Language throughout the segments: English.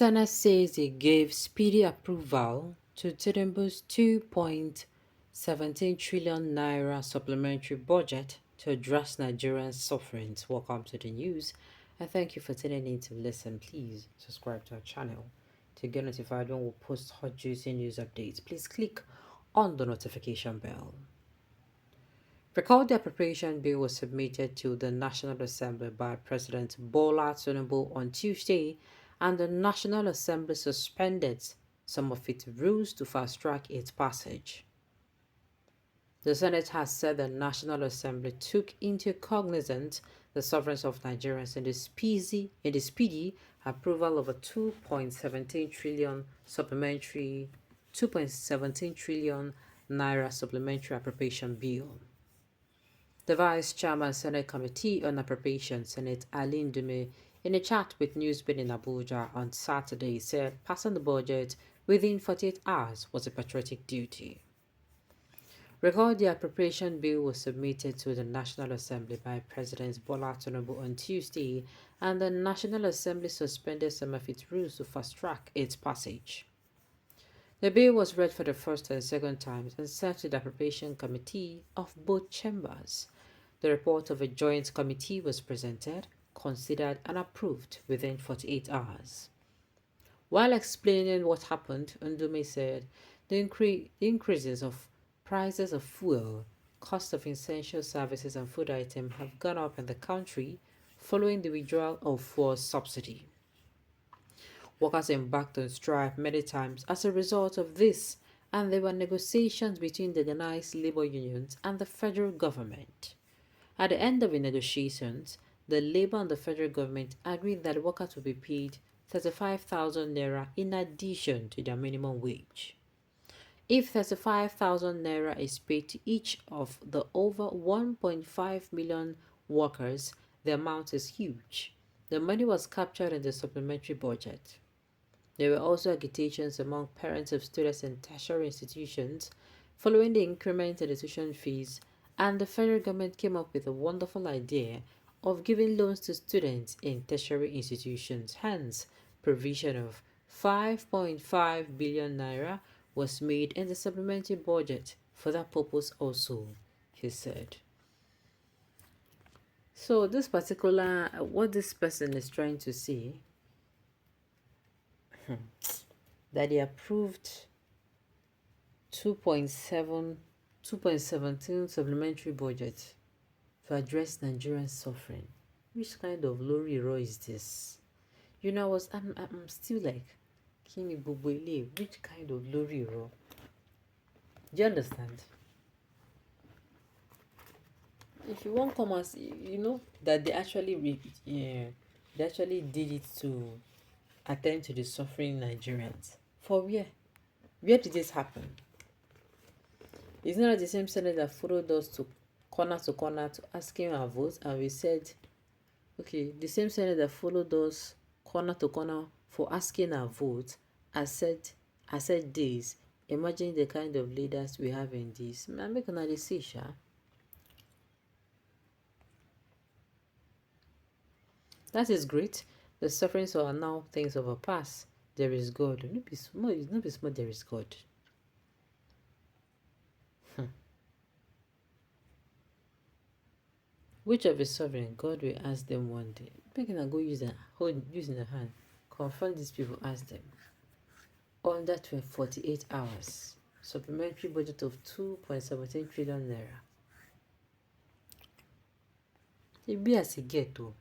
Senate says it gave speedy approval to Tinubu's 2.17 trillion naira supplementary budget to address Nigerians' sufferings. Welcome to the news, and thank you for tuning in to listen. Please subscribe to our channel to get notified when we post hot juicy news updates. Please click on the notification bell. Recall the appropriation bill was submitted to the National Assembly by President Bola Tinubu on Tuesday, and the National Assembly suspended some of its rules to fast-track its passage. The Senate has said the National Assembly took into cognizance the sufferings of Nigerians in the speedy approval of a 2.17 trillion naira supplementary appropriation bill. The Vice Chairman Senate Committee on Appropriations, Senate Ali Ndume, in a chat with Newsbeat in Abuja on Saturday, said passing the budget within 48 hours was a patriotic duty. Recall the appropriation bill was submitted to the National Assembly by President Bola Tinubu on Tuesday, and the National Assembly suspended some of its rules to fast-track its passage. The bill was read for the first and second times and sent to the Appropriation Committee of both chambers. The report of a joint committee was presented, considered, and approved within 48 hours. While explaining what happened, Ndume said the increases of prices of fuel, cost of essential services, and food items have gone up in the country following the withdrawal of fuel subsidy. Workers embarked on strike many times as a result of this, and there were negotiations between the organized labor unions and the federal government. At the end of the negotiations, the Labour and the federal government agreed that workers would be paid 35,000 naira in addition to their minimum wage. If 35,000 naira is paid to each of the over 1.5 million workers, the amount is huge. The money was captured in the supplementary budget. There were also agitations among parents of students in tertiary institutions following the increment in the tuition fees, and the federal government came up with a wonderful idea of giving loans to students in tertiary institutions. Hence, provision of 5.5 billion naira was made in the supplementary budget for that purpose also, he said. So this particular, what this person is trying to say, that they approved 2.17 supplementary budget to address Nigerian suffering. Which kind of lorry row is this? You know, I'm still like, Kimi Bubwele, which kind of lorry row? Do you understand? If you want come and see, you know that they actually did it to attend to the suffering Nigerians. For where? Where did this happen? It's not the same Senate that followed us to corner to asking our votes, and we said, okay, the same Senate that followed us corner to corner for asking our votes, I said this. Imagine the kind of leaders we have in this. I'm making a decision. That is great. The sufferings are now things of a past. There is God. No be small, there is God. Which of the sovereign God will ask them one day. Making a go using the hand. Confront these people, ask them. Under 48 hours. Supplementary budget of 2.17 trillion naira. It be as a get to.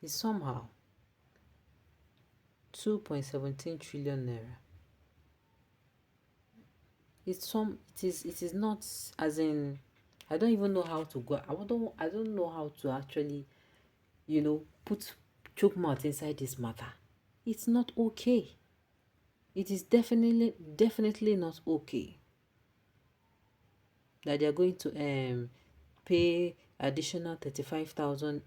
It's somehow 2.17 trillion naira. It is not as in, I don't even know how to go. I don't know how to actually, put choke mouth inside this matter. It's not okay. It is definitely not okay that they are going to pay additional 35,000.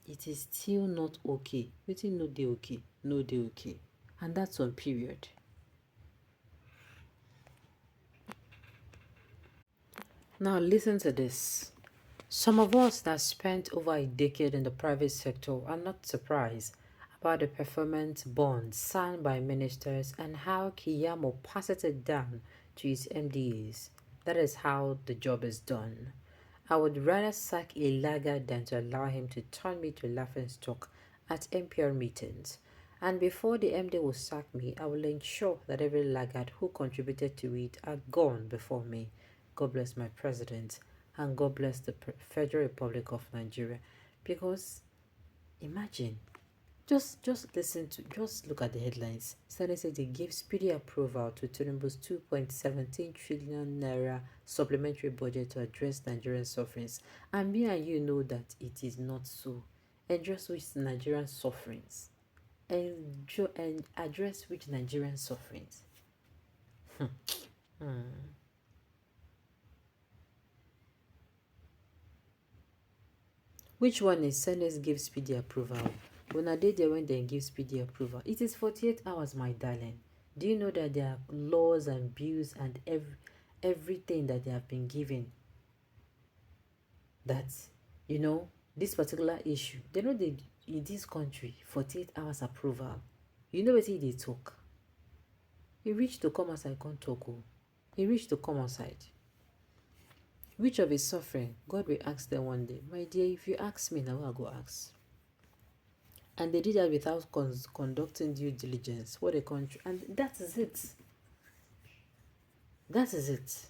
It is still not okay. Waiting, no dey okay, no dey okay, and that's on period. Now listen to this. Some of us that spent over a decade in the private sector are not surprised about the performance bond signed by ministers and how Kiyamo passes it down to his MDAs. That is how the job is done. I would rather sack a laggard than to allow him to turn me to laughing stock at MPR meetings. And before the MD will sack me, I will ensure that every laggard who contributed to it are gone before me. God bless my president and God bless the Federal Republic of Nigeria. Because imagine, just look at the headlines. Senate said they gave speedy approval to Tinubu's 2.17 trillion naira supplementary budget to address Nigerian sufferings. And me and you know that it is not so. Address which Nigerian sufferings? And address which Nigerian sufferings? Which one is Senate give speedy approval? When I did there when they give speedy approval, it is 48 hours, my darling. Do you know that there are laws and bills and everything that they have been given that, this particular issue, they know they in this country 48 hours approval. You know what they talk? He reached to come outside, can't talk. He reached to come outside. Which of his suffering? God will ask them one day. My dear, if you ask me, now I'll go ask. And they did that without conducting due diligence. What a country. And that is it. That is it.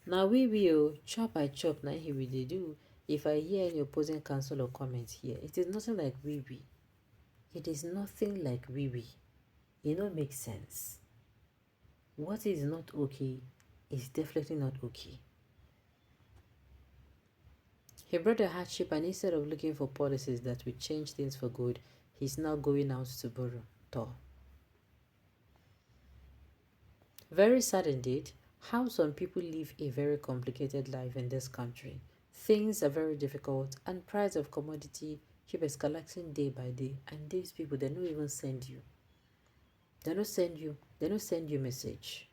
Now we will chop by chop. Now here we they do. If I hear any opposing counsel or comment here, it is nothing like we. It is nothing like we. It don't make sense. What is not okay is definitely not okay. He brought a hardship, and instead of looking for policies that would change things for good, he's now going out to borrow. Very sad indeed how some people live a very complicated life in this country. Things are very difficult, and price of commodity keep escalating day by day, and these people, they don't even send you. They don't send you message.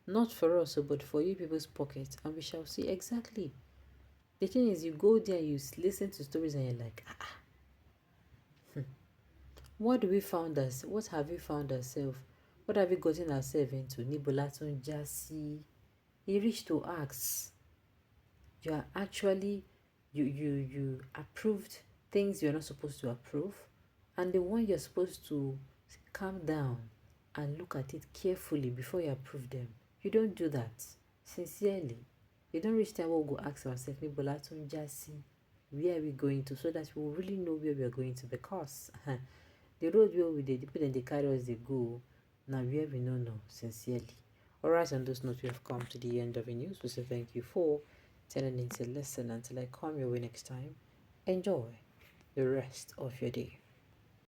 Not for us, but for you people's pocket, and we shall see exactly. The thing is, you go there, you listen to stories, and you're like, what do we found us? What have we found ourselves? What have we gotten ourselves into? Nibolatun Jasi. He reached to ask. You are actually, you approved things you're not supposed to approve, and the one you're supposed to calm down and look at it carefully before you approve them. You don't do that. Sincerely. You don't reach time we'll go ask ourselves, Nibolatun Jasi, where are we going to, so that we will really know where we are going to, because the road where we the people they carry us they go. Now where we know sincerely. Alright, on those notes we have come to the end of the news. We say thank you for tuning in to listen. Until I come your way next time. Enjoy the rest of your day.